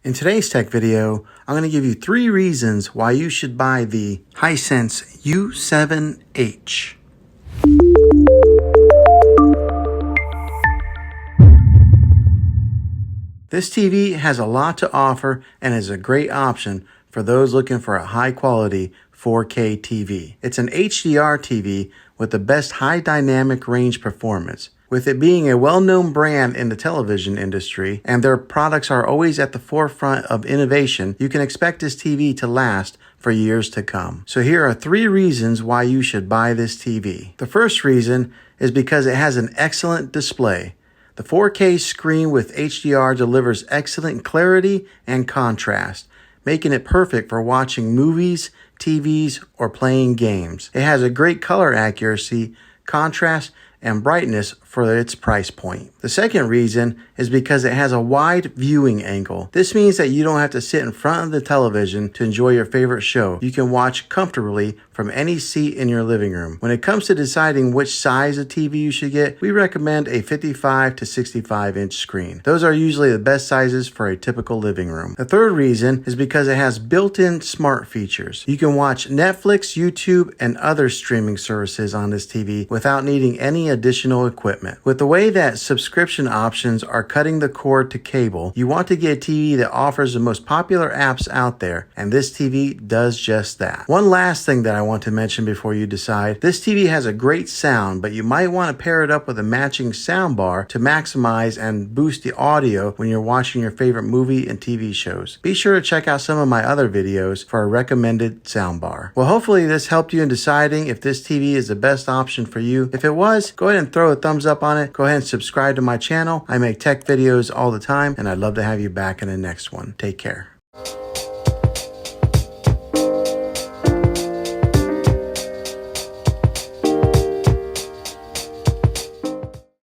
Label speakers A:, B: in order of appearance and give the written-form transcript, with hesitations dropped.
A: In today's tech video, I'm going to give you 3 reasons why you should buy the Hisense U7H. This TV has a lot to offer and is a great option for those looking for a high-quality 4K TV. It's an HDR TV with the best high dynamic range performance. With it being a well-known brand in the television industry and their products are always at the forefront of innovation, you can expect this TV to last for years to come. So here are 3 reasons why you should buy this TV. The first reason is because it has an excellent display. The 4K screen with HDR delivers excellent clarity and contrast, making it perfect for watching movies, TVs, or playing games. It has a great color accuracy, contrast, and brightness for its price point. The second reason is because it has a wide viewing angle. This means that you don't have to sit in front of the television to enjoy your favorite show. You can watch comfortably from any seat in your living room. When it comes to deciding which size of TV you should get, we recommend a 55 to 65 inch screen. Those are usually the best sizes for a typical living room. The third reason is because it has built-in smart features. You can watch Netflix, YouTube, and other streaming services on this TV without needing any additional equipment. With the way that subscription options are cutting the cord to cable, you want to get a TV that offers the most popular apps out there, and this TV does just that. One last thing that I want to mention before you decide, this TV has a great sound, but you might want to pair it up with a matching soundbar to maximize and boost the audio when you're watching your favorite movie and TV shows. Be sure to check out some of my other videos for a recommended soundbar. Well, hopefully this helped you in deciding if this TV is the best option for you. If it was, go ahead and throw a thumbs up on it. Go ahead and subscribe to my channel. I make tech videos all the time, and I'd love to have you back in the next one. Take care.